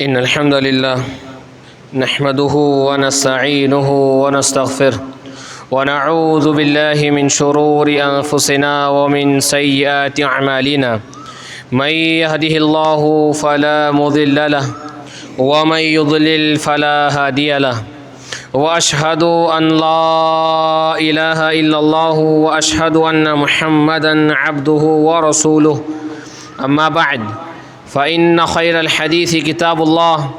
إن الحمد لله نحمده ونستعينه ونستغفره ونعوذ بالله من شرور أنفسنا ومن سيئات أعمالنا من يهده الله فلا مضل له ومن يضلل فلا هادي له وأشهد أن لا إله إلا الله وأشهد أن محمدًا عبده ورسوله أما بعد فإن خير الحديث كتاب الله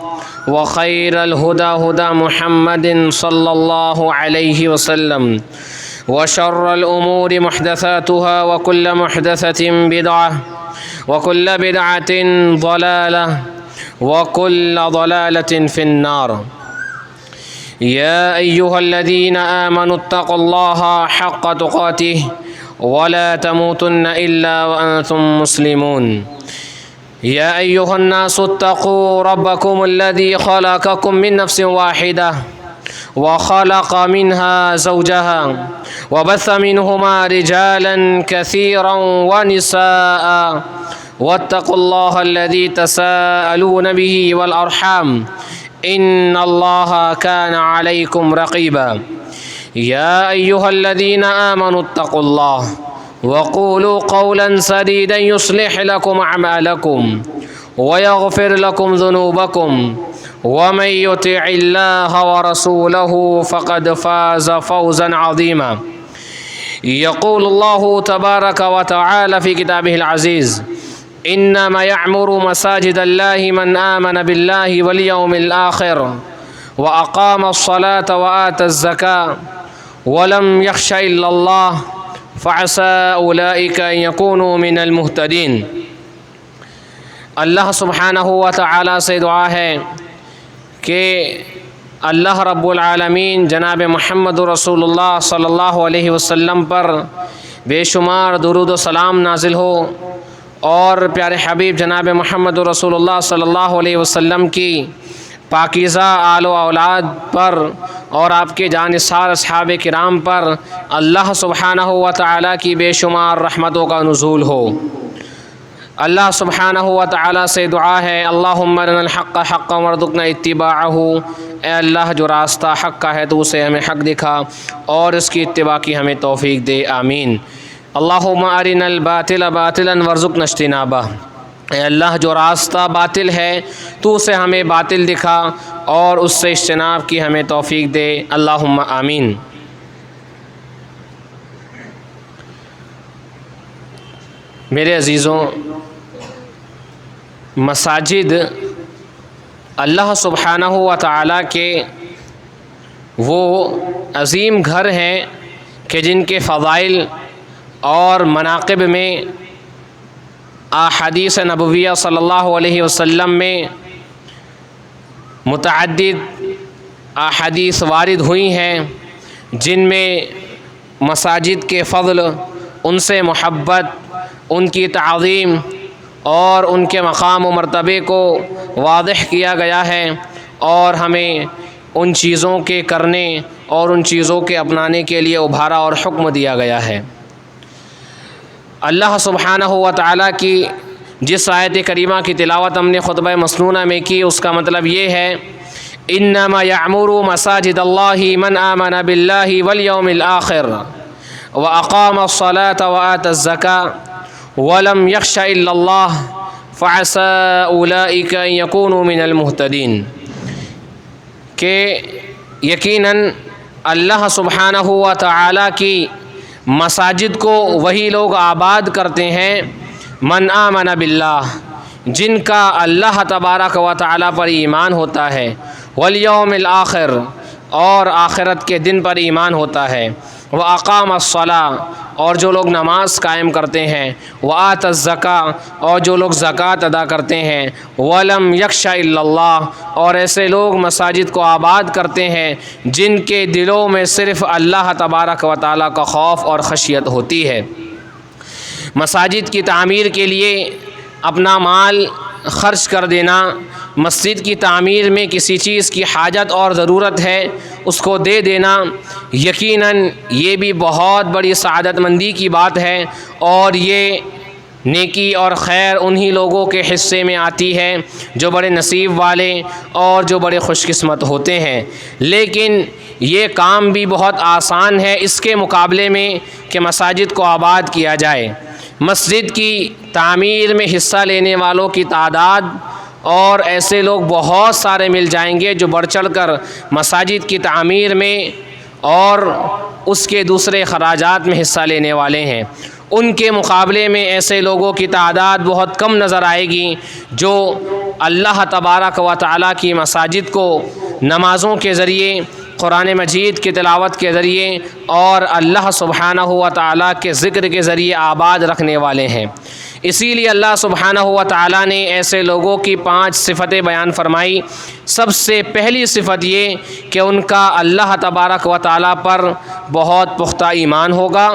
وخير الهدى هدى محمد صلى الله عليه وسلم وشر الأمور محدثاتها وكل محدثة بدعة وكل بدعة ضلالة وكل ضلالة في النار. يا أيها الذين آمنوا اتقوا الله حق تقاته ولا تموتن إلا وأنتم مسلمون. يا أيها الناس اتقوا ربكم الذي خلقكم من نفس واحدة وخلق منها زوجها وبث منهما رجالا كثيرا ونساء واتقوا الله الذي تساءلون به والأرحام إن الله كان عليكم رقيبا. يا أيها الذين آمنوا اتقوا الله وقولوا قولا سديدا يصلح لكم أعمالكم ويغفر لكم ذنوبكم ومن يطع الله ورسوله فقد فاز فوزا عظيما. يقول الله تبارك وتعالى في كتابه العزيز: إنما يعمر مساجد الله من آمن بالله واليوم الآخر وأقام الصلاة وآتى الزكاة ولم يخش إلا الله فعسى أولئك أن يكونوا من المهتدين. اللہ سبحانہ و تعالیٰ سے دعا ہے کہ اللہ رب العالمین جناب محمد رسول اللہ صلی اللہ علیہ وسلم پر بے شمار درود و سلام نازل ہو اور پیارے حبیب جناب محمد رسول اللہ صلی اللہ علیہ وسلم کی پاکیزہ آل و اولاد پر اور آپ کے جانثار اصحاب کرام پر اللہ سبحانہ و تعالیٰ کی بے شمار رحمتوں کا نزول ہو۔ اللہ سبحانہ و تعالیٰ سے دعا ہے: اللہم ارنا الحق حقا وارزقنا اتباعہ، اے اللہ جو راستہ حق کا ہے تو اسے ہمیں حق دکھا اور اس کی اتباع کی ہمیں توفیق دے، آمین۔ اللہم ارنا الباطل باطلا وارزقنا اجتنابہ، اے اللہ جو راستہ باطل ہے تو اسے ہمیں باطل دکھا اور اس سے اجتناب کی ہمیں توفیق دے، اللہم آمین۔ میرے عزیزوں، مساجد اللہ سبحانہ و تعالیٰ کے وہ عظیم گھر ہیں کہ جن کے فضائل اور مناقب میں احادیث نبویہ صلی اللہ علیہ وسلم میں متعدد احادیث وارد ہوئی ہیں، جن میں مساجد کے فضل، ان سے محبت، ان کی تعظیم اور ان کے مقام و مرتبے کو واضح کیا گیا ہے اور ہمیں ان چیزوں کے کرنے اور ان چیزوں کے اپنانے کے لیے ابھارا اور حکم دیا گیا ہے۔ اللہ سبحانہ و تعالیٰ کی جس آیت کریمہ کی تلاوت ہم نے خطبہ مسنونہ میں کی، اس کا مطلب یہ ہے: انما یعمر مساجد اللہ من آمن باللہ والیوم الآخر واقام الصلاة وآتى الزکاة ولم یخش الا اللہ فعسى اولئک ان یکونوا من المہتدین، کہ یقیناً اللہ سبحانہ و تعالیٰ کی مساجد کو وہی لوگ آباد کرتے ہیں من آمن باللہ، جن کا اللہ تبارک و تعالیٰ پر ایمان ہوتا ہے، والیوم الآخر، اور آخرت کے دن پر ایمان ہوتا ہے، واقام الصلاۃ، اور جو لوگ نماز قائم کرتے ہیں، وآتی الزکاۃ، اور جو لوگ زکوٰۃ ادا کرتے ہیں، ولم یخش الا اللہ، اور ایسے لوگ مساجد کو آباد کرتے ہیں جن کے دلوں میں صرف اللہ تبارک و تعالیٰ کا خوف اور خشیت ہوتی ہے۔ مساجد کی تعمیر کے لیے اپنا مال خرچ کر دینا، مسجد کی تعمیر میں کسی چیز کی حاجت اور ضرورت ہے اس کو دے دینا، یقیناً یہ بھی بہت بڑی سعادت مندی کی بات ہے، اور یہ نیکی اور خیر انہی لوگوں کے حصے میں آتی ہے جو بڑے نصیب والے اور جو بڑے خوش قسمت ہوتے ہیں۔ لیکن یہ کام بھی بہت آسان ہے اس کے مقابلے میں کہ مساجد کو آباد کیا جائے۔ مسجد کی تعمیر میں حصہ لینے والوں کی تعداد اور ایسے لوگ بہت سارے مل جائیں گے جو بڑھ چڑھ کر مساجد کی تعمیر میں اور اس کے دوسرے اخراجات میں حصہ لینے والے ہیں۔ ان کے مقابلے میں ایسے لوگوں کی تعداد بہت کم نظر آئے گی جو اللہ تبارک و تعالیٰ کی مساجد کو نمازوں کے ذریعے، قرآن مجید کی تلاوت کے ذریعے اور اللہ سبحانہ و تعالیٰ کے ذکر کے ذریعے آباد رکھنے والے ہیں۔ اسی لیے اللہ سبحانہ و تعالیٰ نے ایسے لوگوں کی 5 صفتیں بیان فرمائی۔ سب سے پہلی صفت یہ کہ ان کا اللہ تبارک و تعالیٰ پر بہت پختہ ایمان ہوگا،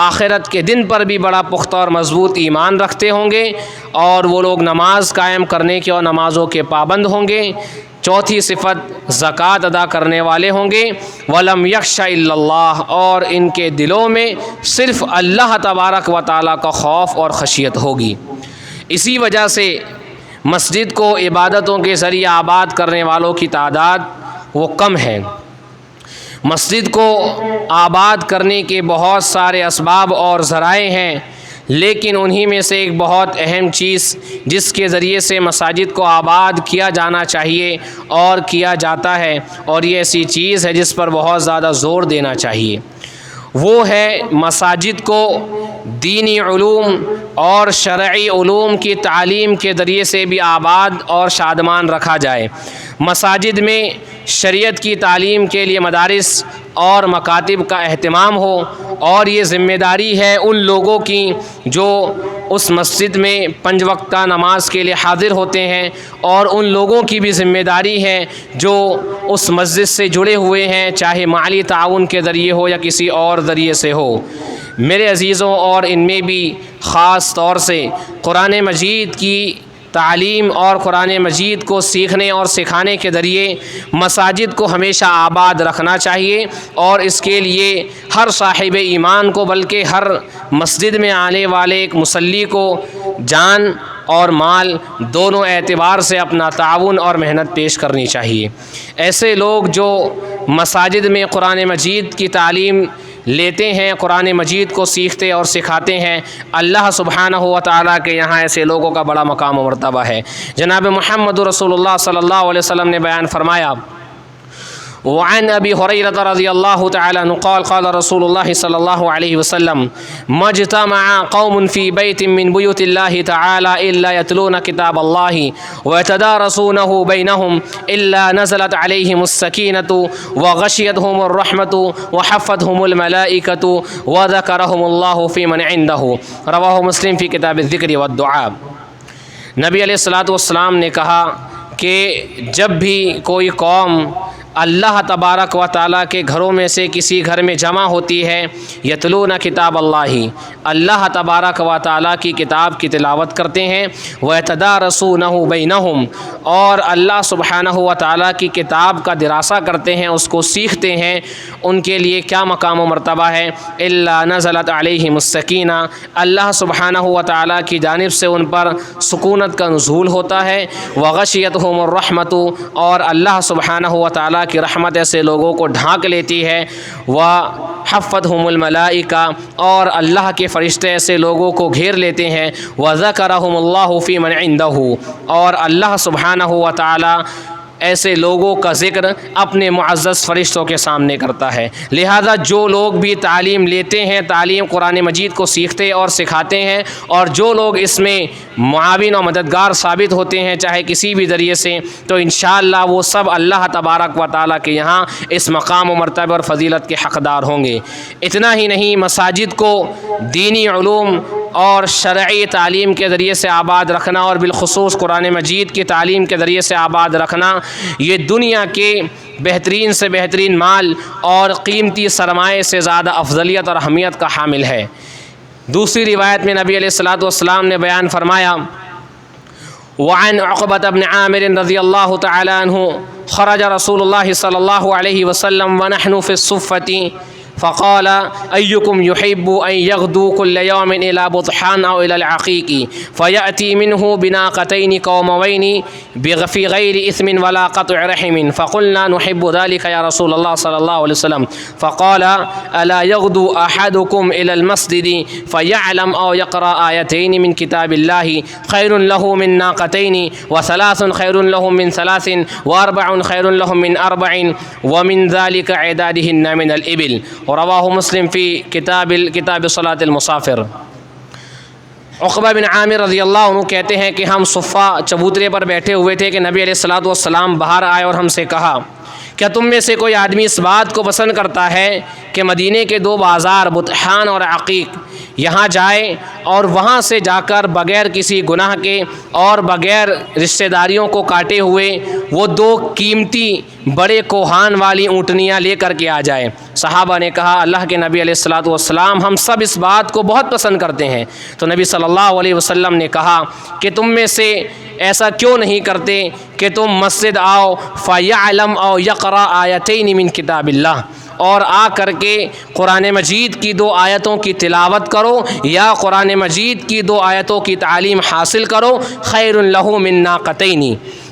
آخرت کے دن پر بھی بڑا پختہ اور مضبوط ایمان رکھتے ہوں گے، اور وہ لوگ نماز قائم کرنے کے اور نمازوں کے پابند ہوں گے۔ چوتھی صفت زکوٰۃ ادا کرنے والے ہوں گے۔ وَلَمْ يَخْشَ إِلَّا اللَّهُ، اور ان کے دلوں میں صرف اللہ تبارک و تعالیٰ کا خوف اور خشیت ہوگی۔ اسی وجہ سے مسجد کو عبادتوں کے ذریعے آباد کرنے والوں کی تعداد وہ کم ہے۔ مسجد کو آباد کرنے کے بہت سارے اسباب اور ذرائع ہیں، لیکن انہی میں سے ایک بہت اہم چیز جس کے ذریعے سے مساجد کو آباد کیا جانا چاہیے اور کیا جاتا ہے، اور یہ ایسی چیز ہے جس پر بہت زیادہ زور دینا چاہیے، وہ ہے مساجد کو دینی علوم اور شرعی علوم کی تعلیم کے ذریعے سے بھی آباد اور شادمان رکھا جائے۔ مساجد میں شریعت کی تعلیم کے لیے مدارس اور مکاتب کا اہتمام ہو، اور یہ ذمہ داری ہے ان لوگوں کی جو اس مسجد میں 5 وقتہ نماز کے لیے حاضر ہوتے ہیں، اور ان لوگوں کی بھی ذمہ داری ہے جو اس مسجد سے جڑے ہوئے ہیں، چاہے مالی تعاون کے ذریعے ہو یا کسی اور ذریعے سے ہو۔ میرے عزیزوں، اور ان میں بھی خاص طور سے قرآن مجید کی تعلیم اور قرآن مجید کو سیکھنے اور سکھانے کے ذریعے مساجد کو ہمیشہ آباد رکھنا چاہیے، اور اس کے لیے ہر صاحب ایمان کو، بلکہ ہر مسجد میں آنے والے ایک مصلی کو جان اور مال دونوں اعتبار سے اپنا تعاون اور محنت پیش کرنی چاہیے۔ ایسے لوگ جو مساجد میں قرآن مجید کی تعلیم لیتے ہیں، قرآن مجید کو سیکھتے اور سکھاتے ہیں، اللہ سبحانہ و تعالیٰ کے یہاں ایسے لوگوں کا بڑا مقام و مرتبہ ہے۔ جناب محمد رسول اللہ صلی اللہ علیہ وسلم نے بیان فرمایا، وعن ابی ہریرہ رضی اللہ تعالی عنہ قال قال رسول اللہ صلی اللہ علیہ وسلم ما اجتمع قوم فی بیت من بیوت اللہ تعالی الا یتلون کتاب اللہ ویتدارسونہ بینہم الا نزلت علیہم السکینۃ وغشیتہم الرحمۃ وحفتہم الملائکۃ وذکرہم اللہ فی من عندہ، رواہ مسلم فی کتاب الذکر والدعاء۔ نبی علیہ الصلوۃ والسلام نے کہا کہ جب بھی کوئی قوم اللہ تبارک و تعالیٰ کے گھروں میں سے کسی گھر میں جمع ہوتی ہے، یتلون کتاب اللہ، اللہ تبارک و تعالیٰ کی کتاب کی تلاوت کرتے ہیں، ویتدارسونہ بینہم، اور اللہ سبحانہ و تعالیٰ کی کتاب کا دراسہ کرتے ہیں، اس کو سیکھتے ہیں، ان کے لیے کیا مقام و مرتبہ ہے؟ الا نزلت علیہم السکینہ، اللہ سبحانہ و تعالیٰ کی جانب سے ان پر سکونت کا نزول ہوتا ہے، وغشیتہم الرحمۃ، اور اللہ سبحانہ و تعالیٰ کی رحمت ایسے لوگوں کو ڈھانک لیتی ہے، وحفتہم الملائکہ، اور اللہ کے فرشتے ایسے لوگوں کو گھیر لیتے ہیں، وذکرہم اللہ فی من عندہ، اور اللہ سبحانہ و تعالی ایسے لوگوں کا ذکر اپنے معزز فرشتوں کے سامنے کرتا ہے۔ لہذا جو لوگ بھی تعلیم لیتے ہیں، تعلیم قرآن مجید کو سیکھتے اور سکھاتے ہیں، اور جو لوگ اس میں معاون و مددگار ثابت ہوتے ہیں چاہے کسی بھی ذریعے سے، تو انشاءاللہ وہ سب اللہ تبارک و تعالیٰ کے یہاں اس مقام و مرتبہ اور فضیلت کے حقدار ہوں گے۔ اتنا ہی نہیں، مساجد کو دینی علوم اور شرعی تعلیم کے ذریعے سے آباد رکھنا، اور بالخصوص قرآن مجید کی تعلیم کے ذریعے سے آباد رکھنا، یہ دنیا کے بہترین سے بہترین مال اور قیمتی سرمایے سے زیادہ افضلیت اور اہمیت کا حامل ہے۔ دوسری روایت میں نبی علیہ الصلوۃ والسلام نے بیان فرمایا، وعن عقبۃ بن عامر رضی اللہ تعالی عنہ خرج رسول اللہ صلی اللہ علیہ وسلم ونحن فی الصفۃ فقال أيكم يحب أن يغدو كل يوم إلى بطحان أو إلى العقيق فيأتي منه بناقتين قوموين في غير إثم ولا قطع رحم فقلنا نحب ذلك يا رسول الله صلى الله عليه وسلم فقال ألا يغدو أحدكم إلى المسجد فيعلم أو يقرأ آيتين من كتاب الله خير له من ناقتين وثلاث خير لهم من ثلاث وأربع خير لهم من أربع ومن ذلك عدادهن من الإبل رواہ مسلم فی کتاب صلاۃ المسافر۔ عقبہ بن عامر رضی اللہ عنہ کہتے ہیں کہ ہم صفہ چبوترے پر بیٹھے ہوئے تھے کہ نبی علیہ الصلوۃ والسلام باہر آئے اور ہم سے کہا کیا تم میں سے کوئی آدمی اس بات کو پسند کرتا ہے کہ مدینے کے دو بازار بطحان اور عقیق یہاں جائے اور وہاں سے جا کر بغیر کسی گناہ کے اور بغیر رشتہ داریوں کو کاٹے ہوئے وہ دو قیمتی بڑے کوہان والی اونٹنیاں لے کر کے آ جائے؟ صحابہ نے کہا اللہ کے نبی علیہ الصلوۃ والسلام ہم سب اس بات کو بہت پسند کرتے ہیں۔ تو نبی صلی اللہ علیہ وسلم نے کہا کہ تم میں سے ایسا کیوں نہیں کرتے کہ تم مسجد آؤ فَيَعْلَمْ أَوْ يَقْرَأَ آیَتَيْنِ مِن کتاب اللہ، اور آ کر کے قرآن مجید کی دو آیتوں کی تلاوت کرو یا قرآن مجید کی دو آیتوں کی تعلیم حاصل کرو، خیر لہ من ناقتین،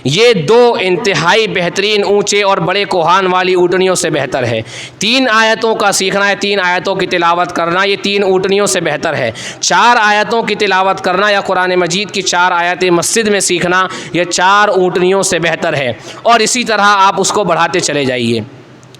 یہ دو انتہائی بہترین اونچے اور بڑے کوہان والی اونٹنیوں سے بہتر ہے۔ 3 آیتوں کا سیکھنا ہے، 3 آیتوں کی تلاوت کرنا یہ 3 اونٹنیوں سے بہتر ہے۔ 4 آیتوں کی تلاوت کرنا یا قرآن مجید کی 4 آیتیں مسجد میں سیکھنا یہ 4 اونٹنیوں سے بہتر ہے، اور اسی طرح آپ اس کو بڑھاتے چلے جائیے۔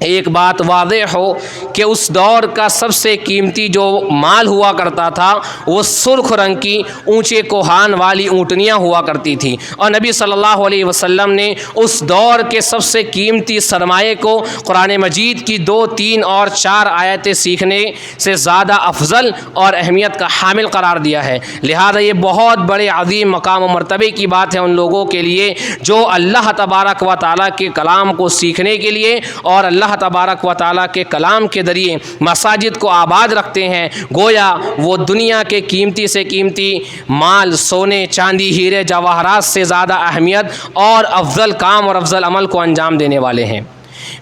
ایک بات واضح ہو کہ اس دور کا سب سے قیمتی جو مال ہوا کرتا تھا وہ سرخ رنگ کی اونچے کوہان والی اونٹنیاں ہوا کرتی تھی، اور نبی صلی اللہ علیہ وسلم نے اس دور کے سب سے قیمتی سرمایے کو قرآن مجید کی 2، 3 اور 4 آیتیں سیکھنے سے زیادہ افضل اور اہمیت کا حامل قرار دیا ہے۔ لہذا یہ بہت بڑے عظیم مقام و مرتبے کی بات ہے ان لوگوں کے لیے جو اللہ تبارک و تعالیٰ کے کلام کو سیکھنے کے لیے اور اللہ تبارک و تعالیٰ کے کلام کے ذریعے مساجد کو آباد رکھتے ہیں، گویا وہ دنیا کے قیمتی سے قیمتی مال، سونے چاندی ہیرے جواہرات سے زیادہ اہمیت اور افضل کام اور افضل عمل کو انجام دینے والے ہیں۔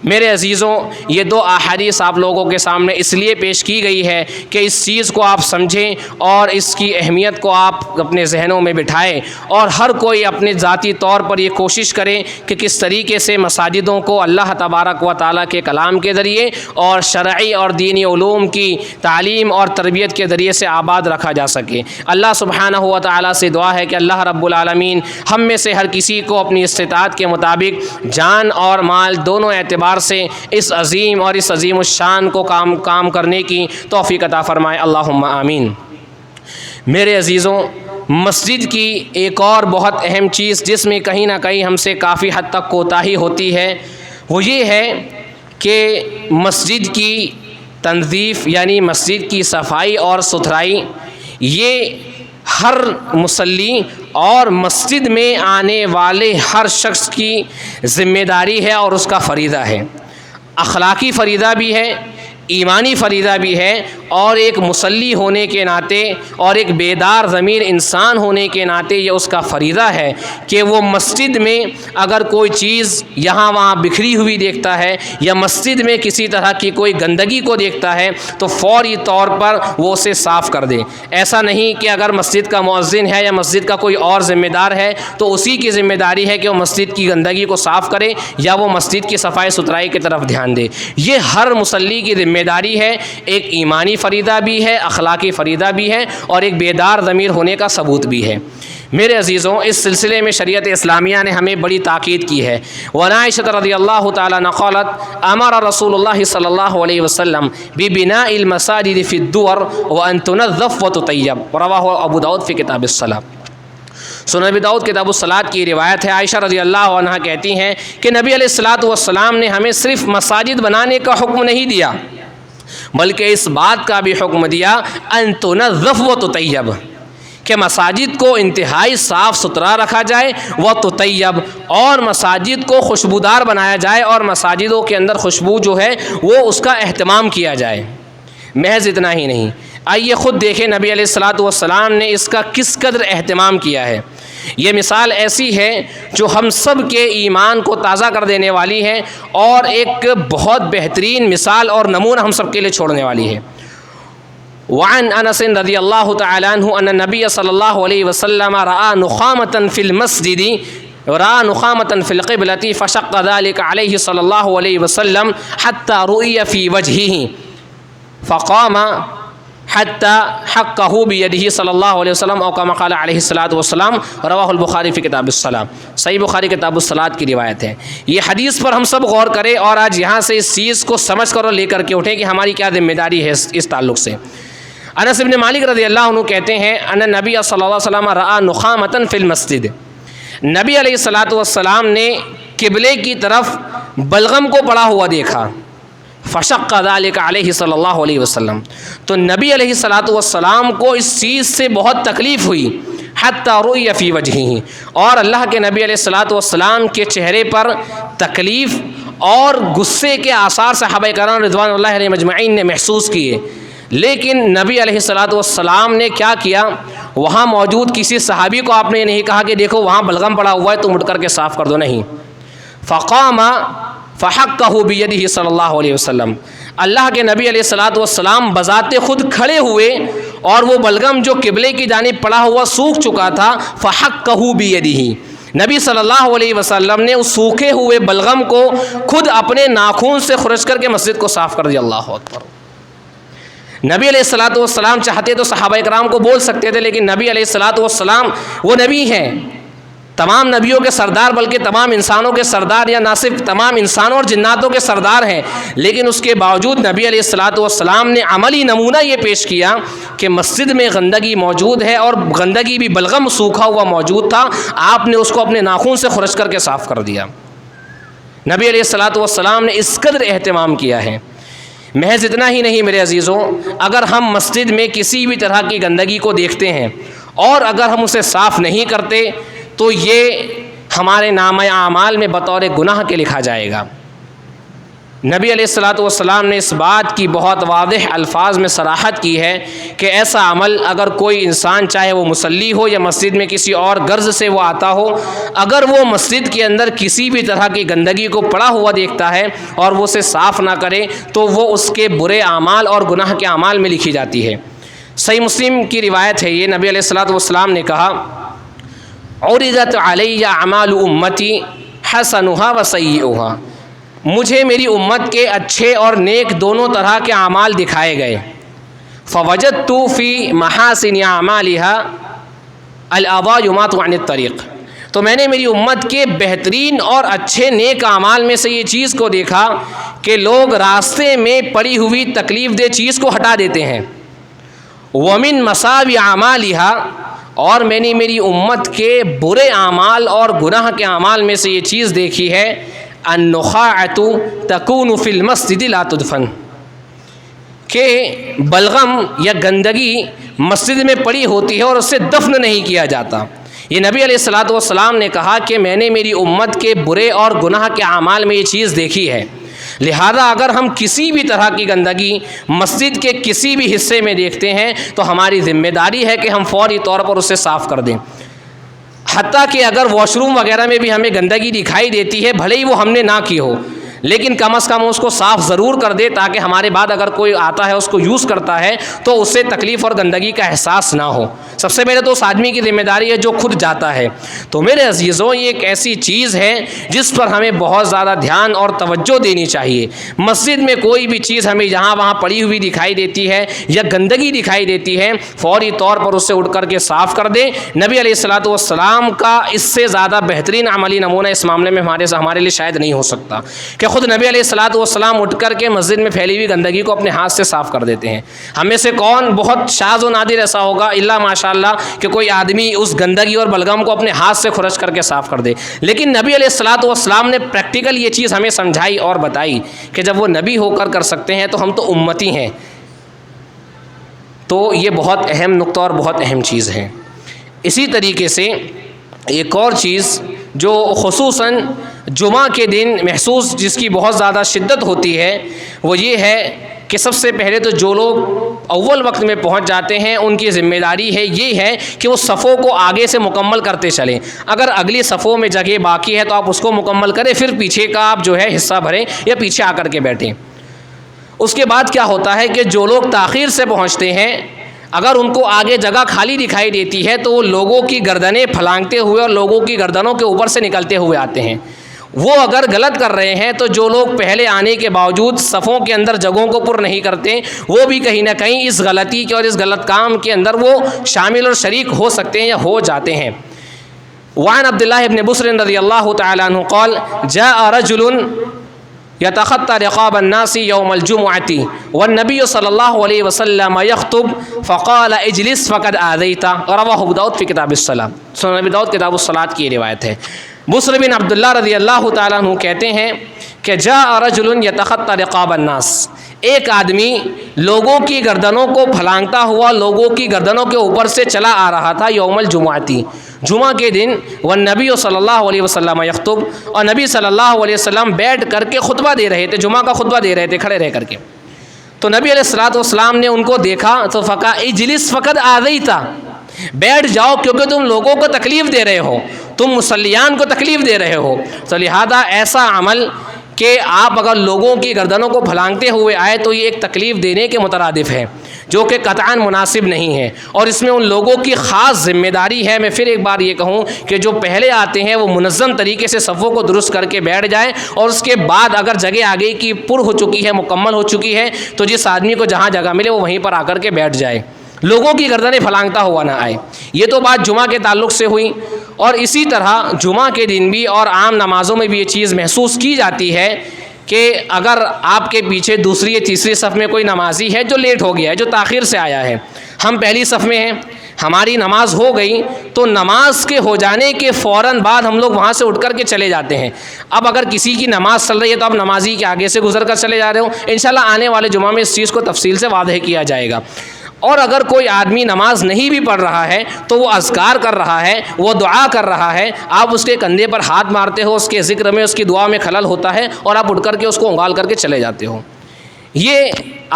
میرے عزیزوں، یہ 2 احادیث آپ لوگوں کے سامنے اس لیے پیش کی گئی ہے کہ اس چیز کو آپ سمجھیں اور اس کی اہمیت کو آپ اپنے ذہنوں میں بٹھائیں، اور ہر کوئی اپنے ذاتی طور پر یہ کوشش کرے کہ کس طریقے سے مساجدوں کو اللہ تبارک و تعالیٰ کے کلام کے ذریعے اور شرعی اور دینی علوم کی تعلیم اور تربیت کے ذریعے سے آباد رکھا جا سکے۔ اللہ سبحانہ و تعالیٰ سے دعا ہے کہ اللہ رب العالمین ہم میں سے ہر کسی کو اپنی استطاعت کے مطابق جان اور مال دونوں اعتبار سے اس عظیم اور اس عظیم الشان کو کام کرنے کی توفیق عطا فرمائے، اللہم آمین۔ میرے عزیزوں، مسجد کی ایک اور بہت اہم چیز جس میں کہیں نہ کہیں ہم سے کافی حد تک کوتاہی ہوتی ہے وہ یہ ہے کہ مسجد کی تنظیف یعنی مسجد کی صفائی اور ستھرائی یہ ہر مصلی اور مسجد میں آنے والے ہر شخص کی ذمہ داری ہے اور اس کا فریضہ ہے، اخلاقی فریضہ بھی ہے، ایمانی فریضہ بھی ہے، اور ایک مصلی ہونے کے ناطے اور ایک بیدار ضمیر انسان ہونے کے ناطے یہ اس کا فریضہ ہے کہ وہ مسجد میں اگر کوئی چیز یہاں وہاں بکھری ہوئی دیکھتا ہے یا مسجد میں کسی طرح کی کوئی گندگی کو دیکھتا ہے تو فوری طور پر وہ اسے صاف کر دے۔ ایسا نہیں کہ اگر مسجد کا مؤذن ہے یا مسجد کا کوئی اور ذمہ دار ہے تو اسی کی ذمہ داری ہے کہ وہ مسجد کی گندگی کو صاف کرے یا وہ مسجد کی صفائی ستھرائی کی طرف دھیان دے۔ یہ ہر مصلی کی ذمہ داری ہے، ایک ایمانی فریضہ بھی ہے، اخلاقی فریضہ بھی ہے، اور ایک بیدار ضمیر ہونے کا ثبوت بھی ہے۔ میرے عزیزوں، اس سلسلے میں شریعت اسلامیہ نے ہمیں بڑی تاکید کی ہے۔ وعن عائشہ رضی اللہ تعالیٰ عنہا قالت امر رسول اللہ صلی اللہ علیہ وسلم ببناء المساجد فی الدور وان تنظف وتطیب، رواہ ابو داؤد فی کتاب الصلاۃ۔ سنن ابی داؤد کتاب الصلاۃ کی روایت ہے، عائشہ رضی اللہ عنہا کہتی ہیں کہ نبی علیہ الصلاۃ والسلام نے ہمیں صرف مساجد بنانے کا حکم نہیں دیا بلکہ اس بات کا بھی حکم دیا ان تنظف وتطیب، کہ مساجد کو انتہائی صاف ستھرا رکھا جائے، وتطیب، اور مساجد کو خوشبودار بنایا جائے اور مساجدوں کے اندر خوشبو جو ہے وہ اس کا اہتمام کیا جائے۔ محض اتنا ہی نہیں، آئیے خود دیکھیں نبی علیہ الصلاۃ والسلام نے اس کا کس قدر اہتمام کیا ہے۔ یہ مثال ایسی ہے جو ہم سب کے ایمان کو تازہ کر دینے والی ہے اور ایک بہت بہترین مثال اور نمونہ ہم سب کے لیے چھوڑنے والی ہے۔ وعن انس رضی اللہ تعالی عنہ ان النبی صلی اللہ علیہ وسلم رأى نخامة في المسجد ورأى نخامة في القبلة فشق ذلك عليه صلى الله عليه وسلم حتى رؤي في وجهه فقام حتى حقه بيده صلی اللہ علیہ وسلم او كما قال علیہ الصلوۃ والسلام، رواہ البخاری فی کتاب الصلاۃ۔ صحیح بخاری کتاب الصلاۃ کی روایت ہے۔ یہ حدیث پر ہم سب غور کریں اور آج یہاں سے اس چیز کو سمجھ کر اور لے کر کے اٹھیں کہ ہماری کیا ذمہ داری ہے اس تعلق سے۔ انس بن مالک رضی اللہ عنہ کہتے ہیں ان نبی صلی اللہ علیہ وسلم رأى نخامة فی المسجد، نبی علیہ الصلوۃ والسلام نے قبلے کی طرف بلغم کو پڑا ہوا دیکھا۔ فشق ذلك علیہ صلی اللہ علیہ وسلم، تو نبی علیہ الصلوۃ والسلام کو اس چیز سے بہت تکلیف ہوئی۔ حتی رؤی فی وجہہ، اور اللہ کے نبی علیہ الصلوۃ والسلام کے چہرے پر تکلیف اور غصے کے آثار صحابہ کرام رضوان اللہ علیہم اجمعین نے محسوس کیے۔ لیکن نبی علیہ الصلوۃ والسلام نے کیا کیا، وہاں موجود کسی صحابی کو آپ نے نہیں کہا کہ دیکھو وہاں بلغم پڑا ہوا ہے تم اٹھ کر کے صاف کر دو، نہیں۔ فقام فحقہ بیدہ صلی اللہ علیہ وسلم، اللہ کے نبی علیہ الصلوۃ والسلام بذات خود کھڑے ہوئے اور وہ بلغم جو قبلے کی جانب پڑا ہوا سوکھ چکا تھا، فحقہ بیدہ، نبی صلی اللہ علیہ وسلم نے اس سوکھے ہوئے بلغم کو خود اپنے ناخون سے خرش کر کے مسجد کو صاف کر دیا۔ اللہ اکبر۔ نبی علیہ الصلوۃ والسلام چاہتے تو صحابہ کرام کو بول سکتے تھے، لیکن نبی علیہ الصلوۃ والسلام وہ نبی ہیں، تمام نبیوں کے سردار، بلکہ تمام انسانوں کے سردار، یا نہ صرف تمام انسانوں اور جناتوں کے سردار ہیں، لیکن اس کے باوجود نبی علیہ الصلوۃ والسلام نے عملی نمونہ یہ پیش کیا کہ مسجد میں گندگی موجود ہے اور گندگی بھی بلغم سوکھا ہوا موجود تھا، آپ نے اس کو اپنے ناخون سے خرش کر کے صاف کر دیا۔ نبی علیہ الصلوۃ والسلام نے اس قدر اہتمام کیا ہے۔ محض اتنا ہی نہیں میرے عزیزوں، اگر ہم مسجد میں کسی بھی طرح کی گندگی کو دیکھتے ہیں اور اگر ہم اسے صاف نہیں کرتے تو یہ ہمارے نامہ اعمال میں بطور گناہ کے لکھا جائے گا۔ نبی علیہ الصلوۃ والسلام نے اس بات کی بہت واضح الفاظ میں صراحت کی ہے کہ ایسا عمل اگر کوئی انسان، چاہے وہ مصلی ہو یا مسجد میں کسی اور غرض سے وہ آتا ہو، اگر وہ مسجد کے اندر کسی بھی طرح کی گندگی کو پڑا ہوا دیکھتا ہے اور وہ اسے صاف نہ کرے تو وہ اس کے برے اعمال اور گناہ کے اعمال میں لکھی جاتی ہے۔ صحیح مسلم کی روایت ہے، یہ نبی علیہ الصلوۃ والسلام نے کہا، عرضت علی اعمال امتی حسنها وسیئها، مجھے میری امت کے اچھے اور نیک دونوں طرح کے اعمال دکھائے گئے۔ فوجدت فی محاسن اعمالها الاضاء یماط عن الطریق، تو میں نے میری امت کے بہترین اور اچھے نیک اعمال میں سے یہ چیز کو دیکھا کہ لوگ راستے میں پڑی ہوئی تکلیف دہ چیز کو ہٹا دیتے ہیں۔ ومن مصاوی اعمالها، اور میں نے میری امت کے برے اعمال اور گناہ کے اعمال میں سے یہ چیز دیکھی ہے، النخاعۃ تکون فی المسجد لا تدفن، کہ بلغم یا گندگی مسجد میں پڑی ہوتی ہے اور اسے دفن نہیں کیا جاتا۔ یہ نبی علیہ الصلوۃ والسلام نے کہا کہ میں نے میری امت کے برے اور گناہ کے اعمال میں یہ چیز دیکھی ہے، لہذا اگر ہم کسی بھی طرح کی گندگی مسجد کے کسی بھی حصے میں دیکھتے ہیں تو ہماری ذمہ داری ہے کہ ہم فوری طور پر اسے صاف کر دیں۔ حتیٰ کہ اگر واش روم وغیرہ میں بھی ہمیں گندگی دکھائی دیتی ہے، بھلے ہی وہ ہم نے نہ کی ہو، لیکن کم از کم اس کو صاف ضرور کر دے تاکہ ہمارے بعد اگر کوئی آتا ہے اس کو یوز کرتا ہے تو اس سے تکلیف اور گندگی کا احساس نہ ہو۔ سب سے پہلے تو اس آدمی کی ذمہ داری ہے جو خود جاتا ہے۔ تو میرے عزیزوں، یہ ایک ایسی چیز ہے جس پر ہمیں بہت زیادہ دھیان اور توجہ دینی چاہیے۔ مسجد میں کوئی بھی چیز ہمیں جہاں وہاں پڑی ہوئی دکھائی دیتی ہے یا گندگی دکھائی دیتی ہے، فوری طور پر اسے اٹھ کر کے صاف کر دیں۔ نبی علیہ الصلوۃ والسلام کا اس سے زیادہ بہترین عملی نمونہ اس معاملے میں ہمارے لیے شاید نہیں ہو سکتا کہ خود نبی علیہ الصلوۃ والسلام اٹھ کر کے مسجد میں پھیلی ہوئی گندگی کو اپنے ہاتھ سے صاف کر دیتے ہیں۔ ہم میں سے کون بہت شاذ و نادر ایسا ہوگا، الا ماشاء اللہ، کہ کوئی آدمی اس گندگی اور بلغم کو اپنے ہاتھ سے خرش کر کے صاف کر دے۔ لیکن نبی علیہ الصلوۃ والسلام نے پریکٹیکل یہ چیز ہمیں سمجھائی اور بتائی کہ جب وہ نبی ہو کر سکتے ہیں تو ہم تو امتی ہیں۔ تو یہ بہت اہم نقطہ اور بہت اہم چیز ہے۔ اسی طریقے سے ایک اور چیز جو خصوصاً جمعہ کے دن محسوس جس کی بہت زیادہ شدت ہوتی ہے وہ یہ ہے کہ سب سے پہلے تو جو لوگ اول وقت میں پہنچ جاتے ہیں ان کی ذمہ داری ہے یہ ہے کہ وہ صفوں کو آگے سے مکمل کرتے چلیں. اگر اگلی صفوں میں جگہ باقی ہے تو آپ اس کو مکمل کریں, پھر پیچھے کا آپ جو ہے حصہ بھریں یا پیچھے آ کر کے بیٹھیں. اس کے بعد کیا ہوتا ہے کہ جو لوگ تاخیر سے پہنچتے ہیں اگر ان کو آگے جگہ خالی دکھائی دیتی ہے تو وہ لوگوں کی گردنیں پھلانگتے ہوئے اور لوگوں کی گردنوں کے اوپر سے نکلتے ہوئے آتے ہیں. وہ اگر غلط کر رہے ہیں تو جو لوگ پہلے آنے کے باوجود صفوں کے اندر جگہوں کو پر نہیں کرتے وہ بھی کہیں نہ کہیں اس غلطی کے اور اس غلط کام کے اندر وہ شامل اور شریک ہو سکتے ہیں یا ہو جاتے ہیں. وعن عبداللہ ابن بسر رضی اللہ تعالی عنہ قال جاء رجل يتخطى رقاب الناس يوم الجمعة والنبي صلى الله عليه وسلم يخطب فقال اجلس فقد آذيت. رواه ابو داؤد في كتاب الصلاة. سنن ابی داؤد کتاب الصلاة کی روایت ہے. بسر بن عبداللہ رضی اللہ تعالیٰ عنہ کہتے ہیں کہ جاء رجل يتخطى رقاب الناس, ایک آدمی لوگوں کی گردنوں کو پھلانگتا ہوا لوگوں کی گردنوں کے اوپر سے چلا آ رہا تھا یوم الجمعتی, جمعہ کے دن. والنبی صلی اللہ علیہ وسلم یخطب, اور نبی صلی اللہ علیہ وسلم بیٹھ کر کے خطبہ دے رہے تھے, جمعہ کا خطبہ دے رہے تھے کھڑے رہ کر کے. تو نبی علیہ الصلوۃ والسلام نے ان کو دیکھا تو فقا اجلس فقد آذیت, بیٹھ جاؤ کیونکہ تم لوگوں کو تکلیف دے رہے ہو, تم مصلیان کو تکلیف دے رہے ہو. تو لہذا ایسا عمل کہ آپ اگر لوگوں کی گردنوں کو پھلانگتے ہوئے آئے تو یہ ایک تکلیف دینے کے مترادف ہے جو کہ قطعاً مناسب نہیں ہے, اور اس میں ان لوگوں کی خاص ذمہ داری ہے. میں پھر ایک بار یہ کہوں کہ جو پہلے آتے ہیں وہ منظم طریقے سے صفوں کو درست کر کے بیٹھ جائیں, اور اس کے بعد اگر جگہ آگے کی پر ہو چکی ہے, مکمل ہو چکی ہے, تو جس آدمی کو جہاں جگہ ملے وہ وہیں پر آ کر کے بیٹھ جائے, لوگوں کی گردنیں پھلانگتا ہوا نہ آئے. یہ تو بات جمعہ کے تعلق سے ہوئی. اور اسی طرح جمعہ کے دن بھی اور عام نمازوں میں بھی یہ چیز محسوس کی جاتی ہے کہ اگر آپ کے پیچھے دوسری یا تیسری صف میں کوئی نمازی ہے جو لیٹ ہو گیا ہے, جو تاخیر سے آیا ہے, ہم پہلی صف میں ہیں, ہماری نماز ہو گئی تو نماز کے ہو جانے کے فوراً بعد ہم لوگ وہاں سے اٹھ کر کے چلے جاتے ہیں. اب اگر کسی کی نماز چل رہی ہے تو آپ نمازی کے آگے سے گزر کر چلے جا رہے ہو. انشاءاللہ آنے والے جمعہ میں اس چیز کو تفصیل سے واضح کیا جائے گا. اور اگر کوئی آدمی نماز نہیں بھی پڑھ رہا ہے تو وہ اذکار کر رہا ہے, وہ دعا کر رہا ہے, آپ اس کے کندھے پر ہاتھ مارتے ہو, اس کے ذکر میں اس کی دعا میں خلل ہوتا ہے اور آپ اٹھ کر کے اس کو انگال کر کے چلے جاتے ہو. یہ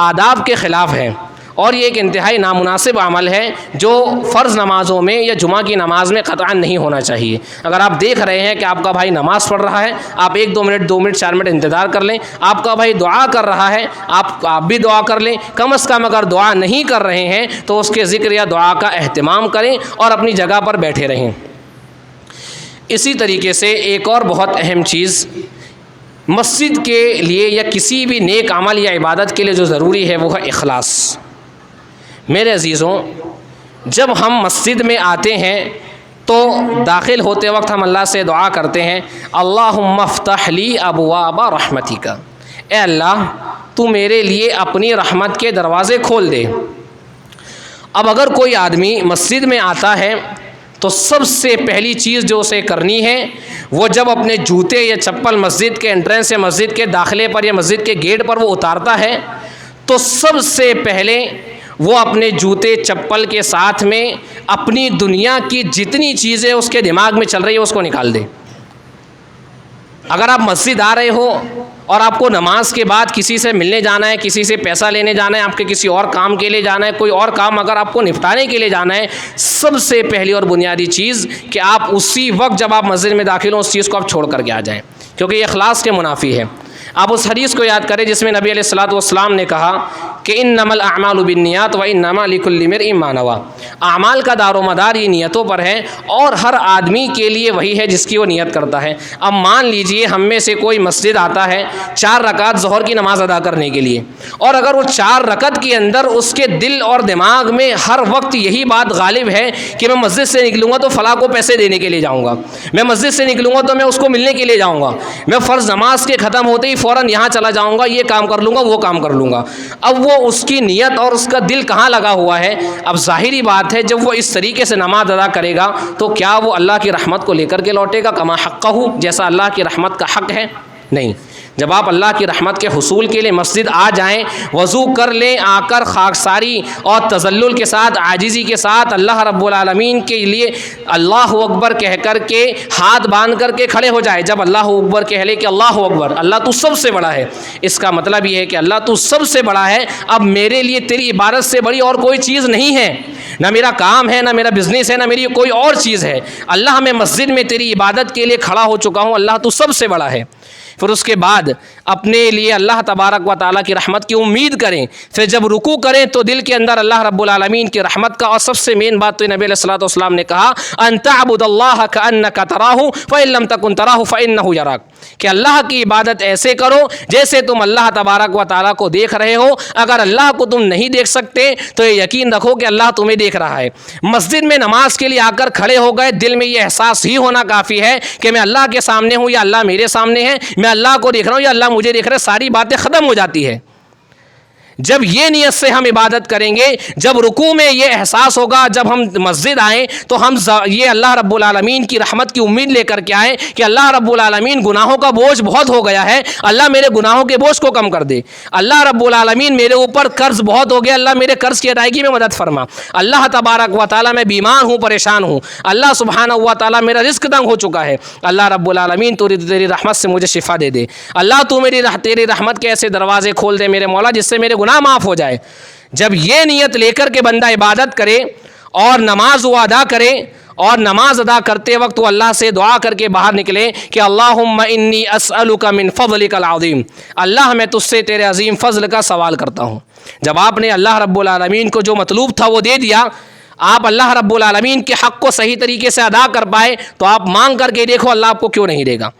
آداب کے خلاف ہے اور یہ ایک انتہائی نامناسب عمل ہے جو فرض نمازوں میں یا جمعہ کی نماز میں قطعاً نہیں ہونا چاہیے. اگر آپ دیکھ رہے ہیں کہ آپ کا بھائی نماز پڑھ رہا ہے, آپ 1-2 منٹ 2 منٹ 4 منٹ انتظار کر لیں. آپ کا بھائی دعا کر رہا ہے, آپ بھی دعا کر لیں. کم از کم اگر دعا نہیں کر رہے ہیں تو اس کے ذکر یا دعا کا اہتمام کریں اور اپنی جگہ پر بیٹھے رہیں. اسی طریقے سے ایک اور بہت اہم چیز مسجد کے لیے یا کسی بھی نیک عمل یا عبادت کے لیے جو ضروری ہے وہ ہے اخلاص. میرے عزیزوں, جب ہم مسجد میں آتے ہیں تو داخل ہوتے وقت ہم اللہ سے دعا کرتے ہیں اللہم افتح لی ابواب رحمتک, اے اللہ تو میرے لیے اپنی رحمت کے دروازے کھول دے. اب اگر کوئی آدمی مسجد میں آتا ہے تو سب سے پہلی چیز جو اسے کرنی ہے وہ جب اپنے جوتے یا چپل مسجد کے انٹرنس یا مسجد کے داخلے پر یا مسجد کے گیٹ پر وہ اتارتا ہے تو سب سے پہلے وہ اپنے جوتے چپل کے ساتھ میں اپنی دنیا کی جتنی چیزیں اس کے دماغ میں چل رہی ہے اس کو نکال دے. اگر آپ مسجد آ رہے ہو اور آپ کو نماز کے بعد کسی سے ملنے جانا ہے, کسی سے پیسہ لینے جانا ہے, آپ کے کسی اور کام کے لیے جانا ہے, کوئی اور کام اگر آپ کو نپٹانے کے لیے جانا ہے, سب سے پہلی اور بنیادی چیز کہ آپ اسی وقت جب آپ مسجد میں داخل ہوں اس چیز کو آپ چھوڑ کر کے آ جائیں, کیونکہ یہ اخلاص کے منافی ہے. آپ اس حدیث کو یاد کریں جس میں نبی علیہ الصلوۃ والسلام نے کہا کہ انما الاعمال بالنیات وانما لکل امرئ ما نوى, اعمال کا دار و مدار یہ نیتوں پر ہے اور ہر آدمی کے لیے وہی ہے جس کی وہ نیت کرتا ہے. اب مان لیجئے ہم میں سے کوئی مسجد آتا ہے 4 رکعت ظہر کی نماز ادا کرنے کے لیے, اور اگر وہ 4 رکعت کے اندر اس کے دل اور دماغ میں ہر وقت یہی بات غالب ہے کہ میں مسجد سے نکلوں گا تو فلاں کو پیسے دینے کے لیے جاؤں گا, میں مسجد سے نکلوں گا تو میں اس کو ملنے کے لیے جاؤں گا, میں فرض نماز کے ختم ہوتے ہی فوراً یہاں چلا جاؤں گا, یہ کام کر لوں گا, وہ کام کر لوں گا. اب وہ اس کی نیت اور اس کا دل کہاں لگا ہوا ہے؟ اب ظاہری بات ہے جب وہ اس طریقے سے نماز ادا کرے گا تو کیا وہ اللہ کی رحمت کو لے کر کے لوٹے گا کما حقہ, جیسا اللہ کی رحمت کا حق ہے؟ نہیں. جب آپ اللہ کی رحمت کے حصول کے لیے مسجد آ جائیں، وضو کر لیں، آ کر خاکساری اور تذلل کے ساتھ، عاجزی کے ساتھ اللہ رب العالمین کے لیے اللہ اکبر کہہ کر کے ہاتھ باندھ کر کے کھڑے ہو جائے۔ جب اللہ اکبر کہہ لے کہ اللہ اکبر، اللہ تو سب سے بڑا ہے، اس کا مطلب یہ ہے کہ اللہ تو سب سے بڑا ہے، اب میرے لیے تیری عبادت سے بڑی اور کوئی چیز نہیں ہے، نہ میرا کام ہے، نہ میرا بزنس ہے، نہ میری کوئی اور چیز ہے۔ اللہ میں مسجد میں تیری عبادت کے لیے کھڑا ہو چکا ہوں، اللہ تو سب سے بڑا ہے۔ پھر اس کے بعد اپنے لیے اللہ تبارک و تعالیٰ کی رحمت کی امید کریں۔ پھر جب رکوع کریں تو دل کے اندر اللہ رب العالمین کی رحمت کا، اور سب سے مین بات تو نبی علیہ الصلوۃ والسلام نے کہا ان تعبد اللہ کأنک تراہ فإن لم تکن تراہ فإنہ یراک، کہ اللہ کی عبادت ایسے کرو جیسے تم اللہ تبارک و تعالیٰ کو دیکھ رہے ہو۔ اگر اللہ کو تم نہیں دیکھ سکتے تو یہ یقین رکھو کہ اللہ تمہیں دیکھ رہا ہے۔ مسجد میں نماز کے لیے آ کر کھڑے ہو گئے، دل میں یہ احساس ہی ہونا کافی ہے کہ میں اللہ کے سامنے ہوں یا اللہ میرے سامنے ہے، میں اللہ کو دیکھ رہا ہوں یا اللہ مجھے دیکھ رہا ہے، ساری باتیں ختم ہو جاتی ہے۔ جب یہ نیت سے ہم عبادت کریں گے، جب رکوع میں یہ احساس ہوگا، جب ہم مسجد آئیں تو ہم یہ اللہ رب العالمین کی رحمت کی امید لے کر کے آئیں کہ اللہ رب العالمین گناہوں کا بوجھ بہت ہو گیا ہے، اللہ میرے گناہوں کے بوجھ کو کم کر دے، اللہ رب العالمین میرے اوپر قرض بہت ہو گیا، اللہ میرے قرض کی ادائیگی میں مدد فرما، اللہ تبارک و تعالیٰ میں بیمار ہوں، پریشان ہوں، اللہ سبحانہ و تعالیٰ میرا رزق تنگ ہو چکا ہے، اللہ رب العالمین تو تیری رحمت سے مجھے شفا دے دے، اللہ تو تیری رحمت کے ایسے دروازے کھول دے میرے مولا جس سے میرے گناہ معاف ہو جائے۔ جب یہ نیت لے کر کے بندہ عبادت کرے اور نماز وہ ادا کرے، اور نماز ادا کرتے وقت وہ اللہ سے دعا کر کے باہر نکلے کہ اللہم انی اسألک من فضلک العظیم، اللہ میں تجھ سے تیرے عظیم فضل کا سوال کرتا ہوں۔ جب آپ نے اللہ رب العالمین کو جو مطلوب تھا وہ دے دیا، آپ اللہ رب العالمین کے حق کو صحیح طریقے سے ادا کر پائے، تو آپ مانگ کر کے دیکھو اللہ آپ کو کیوں نہیں دے گا۔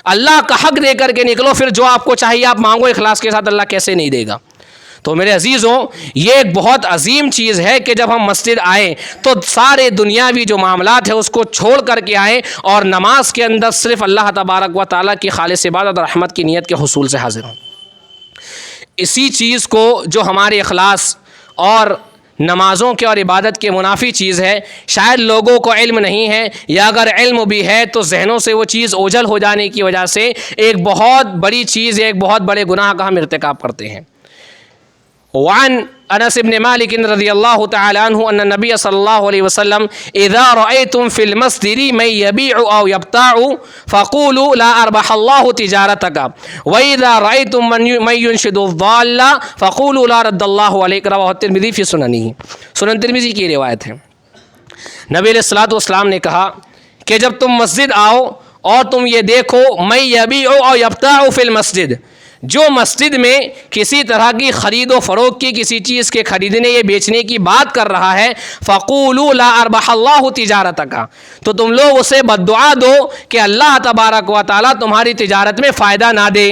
اللہ کا حق دے کر کے نکلو، پھر جو آپ کو چاہیے آپ مانگو اخلاص کے ساتھ، اللہ کیسے نہیں دے گا۔ تو میرے عزیزوں، یہ ایک بہت عظیم چیز ہے کہ جب ہم مسجد آئیں تو سارے دنیاوی جو معاملات ہیں اس کو چھوڑ کر کے آئیں اور نماز کے اندر صرف اللہ تبارک و تعالیٰ کی خالص عبادت اور رحمت کی نیت کے حصول سے حاضر ہوں۔ اسی چیز کو جو ہمارے اخلاص اور نمازوں کے اور عبادت کے منافی چیز ہے، شاید لوگوں کو علم نہیں ہے، یا اگر علم بھی ہے تو ذہنوں سے وہ چیز اوجھل ہو جانے کی وجہ سے ایک بہت بڑی چیز، ایک بہت بڑے گناہ کا ہم ارتکاب کرتے ہیں۔ وعن انس بن مالک رضی اللہ تعالی عنہ ان النبی صلی اللہ علیہ وسلم اذا رأيتم في المسجد من يبيع او يبتاع فقولوا لا اربح الله تجارتك واذا رأيتم من ينشد الضال فقولوا لا رد الله عليك، رواه الترمذی فی سننہ، سنن ترمذی کی روایت ہے۔ نبی علیہ الصلوۃ والسلام نے کہا کہ جب تم مسجد آؤ اور تم یہ دیکھو من يبيع او يبتاع في المسجد، جو مسجد میں کسی طرح کی خرید و فروخت کی، کسی چیز کے خریدنے یا بیچنے کی بات کر رہا ہے، فقولوا لا اربح اللہ تجارتک، تو تم لوگ اسے بددعا دو کہ اللہ تبارک و تعالیٰ تمہاری تجارت میں فائدہ نہ دے۔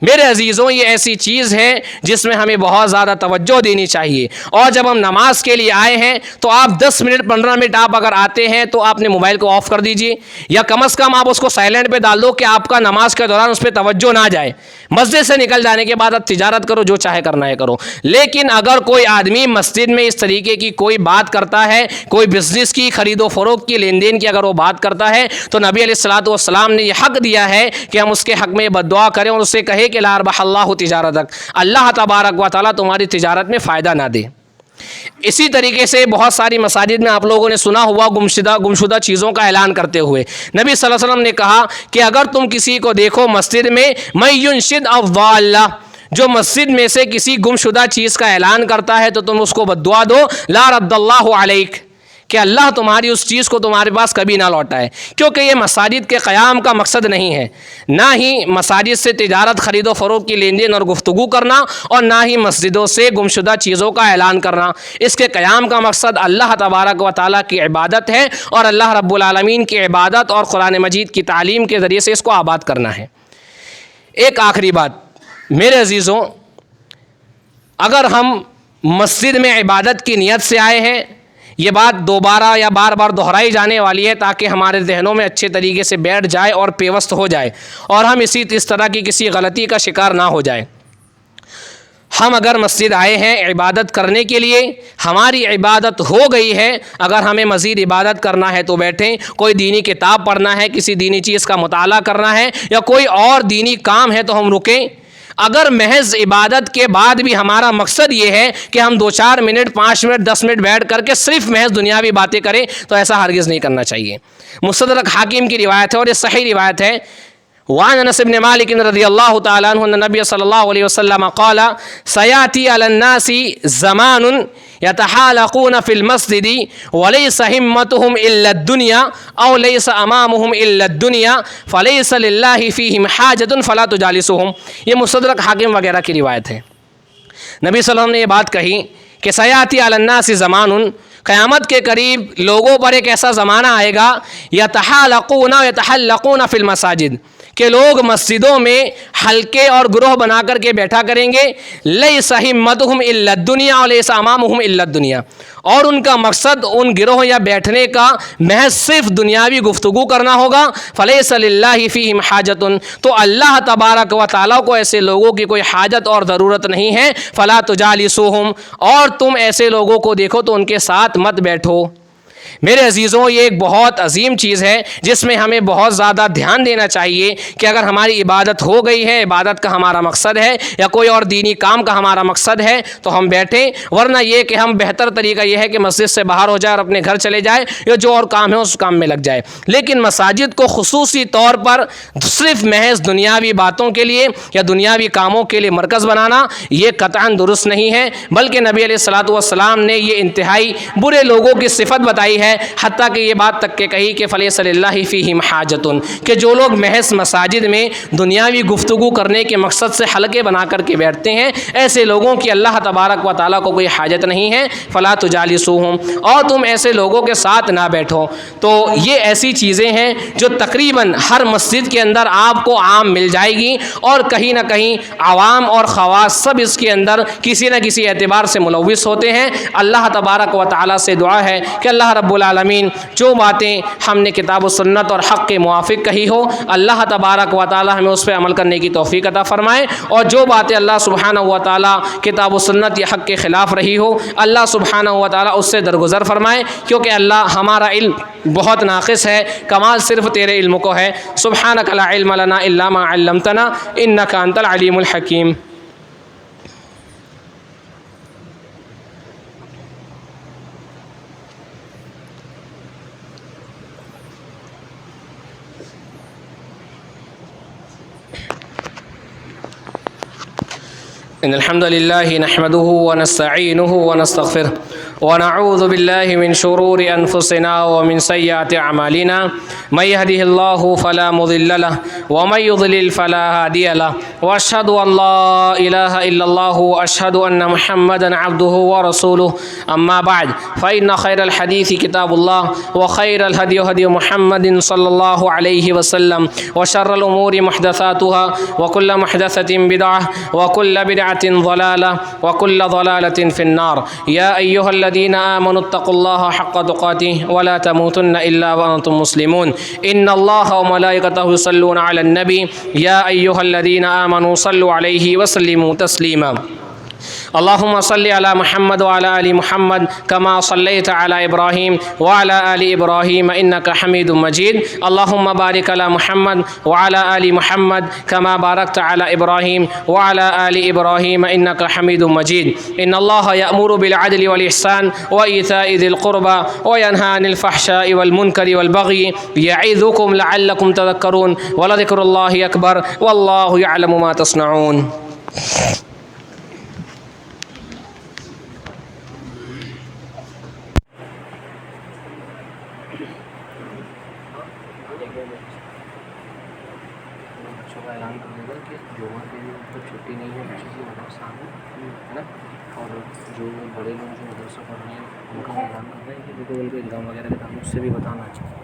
میرے عزیزوں، یہ ایسی چیز ہے جس میں ہمیں بہت زیادہ توجہ دینی چاہیے، اور جب ہم نماز کے لیے آئے ہیں تو آپ 10 منٹ 15 منٹ آپ اگر آتے ہیں تو آپ نے موبائل کو آف کر دیجئے، یا کم از کم آپ اس کو سائلنٹ پہ ڈال دو کہ آپ کا نماز کے دوران اس پہ توجہ نہ جائے۔ مسجد سے نکل جانے کے بعد آپ تجارت کرو، جو چاہے کرنا ہے کرو، لیکن اگر کوئی آدمی مسجد میں اس طریقے کی کوئی بات کرتا ہے، کوئی بزنس کی، خرید و فروخت کی، لین دین کی اگر وہ بات کرتا ہے، تو نبی علیہ الصلوۃ والسلام نے یہ حق دیا ہے کہ ہم اس کے حق میں بد دعا کریں اور اسے کہے کہ لا اربح اللہ تجارتک، اللہ تبارک و تعالیٰ تمہاری تجارت میں فائدہ نہ دے۔ اسی طریقے سے بہت ساری مساجد میں آپ لوگوں نے سنا ہوا گمشدہ چیزوں کا اعلان کرتے ہوئے نبی صلی اللہ علیہ وسلم نے کہا کہ اگر تم کسی کو دیکھو مسجد میں من ینشد الضال، جو مسجد میں سے کسی گمشدہ چیز کا اعلان کرتا ہے تو تم اس کو بد دعا دو، لا رد اللہ علیک، کہ اللہ تمہاری اس چیز کو تمہارے پاس کبھی نہ لوٹائے، کیونکہ یہ مساجد کے قیام کا مقصد نہیں ہے، نہ ہی مساجد سے تجارت، خرید و فروخت کی لین دین اور گفتگو کرنا، اور نہ ہی مسجدوں سے گمشدہ چیزوں کا اعلان کرنا۔ اس کے قیام کا مقصد اللہ تبارک و تعالیٰ کی عبادت ہے، اور اللہ رب العالمین کی عبادت اور قرآن مجید کی تعلیم کے ذریعے سے اس کو آباد کرنا ہے۔ ایک آخری بات میرے عزیزوں، اگر ہم مسجد میں عبادت کی نیت سے آئے ہیں، یہ بات دوبارہ یا بار بار دہرائی جانے والی ہے تاکہ ہمارے ذہنوں میں اچھے طریقے سے بیٹھ جائے اور پیوست ہو جائے، اور ہم اس طرح کی کسی غلطی کا شکار نہ ہو جائے۔ ہم اگر مسجد آئے ہیں عبادت کرنے کے لیے، ہماری عبادت ہو گئی ہے، اگر ہمیں مزید عبادت کرنا ہے تو بیٹھیں، کوئی دینی کتاب پڑھنا ہے، کسی دینی چیز کا مطالعہ کرنا ہے یا کوئی اور دینی کام ہے تو ہم رکیں۔ اگر محض عبادت کے بعد بھی ہمارا مقصد یہ ہے کہ ہم 2-4 منٹ 5 منٹ 10 منٹ بیٹھ کر کے صرف محض دنیاوی باتیں کریں تو ایسا ہرگز نہیں کرنا چاہیے۔ مستدرک حاکم کی روایت ہے اور یہ صحیح روایت ہے، وعن انس بن مالک رضی اللہ تعالی عنہ ان النبی صلی اللہ علیہ وسلم قال سیاتی علی الناس زمان يتحالقون في المسجد وليس همتهم الا الدنيا او ليس امامهم الا الدنيا فليس لله فيهم حاجة فلا تجالسوهم۔ یہ مستدرک حاکم وغیرہ کی روایت ہے۔ نبی صلی اللہ علیہ وسلم نے یہ بات کہی کہ سیاتی علی الناس زمان، قیامت کے قریب لوگوں پر ایک ایسا زمانہ آئے گا یتحلقون فی المساجد، کہ لوگ مسجدوں میں حلقے اور گروہ بنا کر کے بیٹھا کریں گے، لیس ہمتہم الا الدنیا ولیس امامہم الا الدنیا، اور ان کا مقصد ان گروہ یا بیٹھنے کا محض صرف دنیاوی گفتگو کرنا ہوگا۔ فلیس للہ فیہم حاجۃ، تو اللہ تبارک و تعالیٰ کو ایسے لوگوں کی کوئی حاجت اور ضرورت نہیں ہے۔ فلا تجالسوہم، اور تم ایسے لوگوں کو دیکھو تو ان کے ساتھ مت بیٹھو۔ میرے عزیزوں، یہ ایک بہت عظیم چیز ہے جس میں ہمیں بہت زیادہ دھیان دینا چاہیے کہ اگر ہماری عبادت ہو گئی ہے، عبادت کا ہمارا مقصد ہے یا کوئی اور دینی کام کا ہمارا مقصد ہے تو ہم بیٹھیں، ورنہ یہ کہ ہم بہتر طریقہ یہ ہے کہ مسجد سے باہر ہو جائے اور اپنے گھر چلے جائے یا جو اور کام ہے اس کام میں لگ جائے۔ لیکن مساجد کو خصوصی طور پر صرف محض دنیاوی باتوں کے لیے یا دنیاوی کاموں کے لیے مرکز بنانا یہ قطعاً درست نہیں ہے، بلکہ نبی علیہ الصلوۃ والسلام نے یہ انتہائی برے لوگوں کی صفت بتائی ہے، حتیٰ کہ یہ بات تک کہ کہی کہ فلیس للہ فیہم حاجۃ، کہ جو لوگ محض مساجد میں دنیاوی گفتگو کرنے کے مقصد سے حلقے بنا کر کے بیٹھتے ہیں، ایسے لوگوں کی اللہ تبارک و تعالیٰ کو کوئی حاجت نہیں ہے۔ فلا تجالسوہم، اور تم ایسے لوگوں کے ساتھ نہ بیٹھو۔ تو یہ ایسی چیزیں ہیں جو تقریباً ہر مسجد کے اندر آپ کو عام مل جائے گی، اور کہیں نہ کہیں عوام اور خواص سب اس کے اندر کسی نہ کسی اعتبار سے ملوث ہوتے ہیں۔ اللہ تبارک و تعالیٰ سے دعا ہے کہ اللہ رب العالمین جو باتیں ہم نے کتاب و سنت اور حق کے موافق کہی ہو، اللہ تبارک و تعالیٰ ہمیں اس پہ عمل کرنے کی توفیق عطا فرمائے، اور جو باتیں اللہ سبحانہ و تعالیٰ کتاب و سنت یا حق کے خلاف رہی ہو، اللہ سبحانہ و تعالیٰ اس سے درگزر فرمائے، کیونکہ اللہ ہمارا علم بہت ناقص ہے، کمال صرف تیرے علم کو ہے۔ سبحانک لا علم لنا الا ما علمتنا انک انت العلیم الحکیم۔ ان الحمد لله نحمده ونستعينه ونستغفره ونعوذ بالله من شرور انفسنا ومن سيئات اعمالنا، من يهده الله فلا مضل له ومن يضلل فلا هادي له، واشهد ان لا اله الا الله واشهد ان محمدا عبده ورسوله، اما بعد فان خير الحديث كتاب الله وخير الهدي هدي محمد صلى الله عليه وسلم، وشر الامور محدثاتها وكل محدثة بدعة وكل بدعة ضلالة وكل ضلالة في النار۔ يا أيها الذين آمنوا اتقوا الله حق تقاته ولا تموتن إلا وأنتم مسلمون، إن الله وملائكته يصلون على النبي يا أيها الذين آمنوا صلوا عليه وسلموا تسليما۔ اللهم صل على محمد وعلى آل محمد كما صليت على إبراهيم وعلى آل إبراهيم إنك حميد مجيد، اللهم بارك على محمد وعلى آل محمد كما باركت على إبراهيم وعلى آل إبراهيم إنك حميد مجيد۔ إن الله يأمر بالعدل والإحسان وإيتاء ذي القربى وينهى عن الفحشاء والمنكر والبغي يعظكم لعلكم تذكرون، ولذكر الله أكبر والله يعلم ما تصنعون۔ اعلان کر دے گا کہ جمعہ کے دن مطلب چھٹی نہیں ہے، بچے سے مدرسہ آنا ہے نا، اور جو بڑے لوگ جو مدرسہ پڑھ رہے ہیں ان کا اعلان کر رہے ہیں کہ بالکل ان کو ایگزام وغیرہ کے دعوت سے بھی بتانا چاہیے۔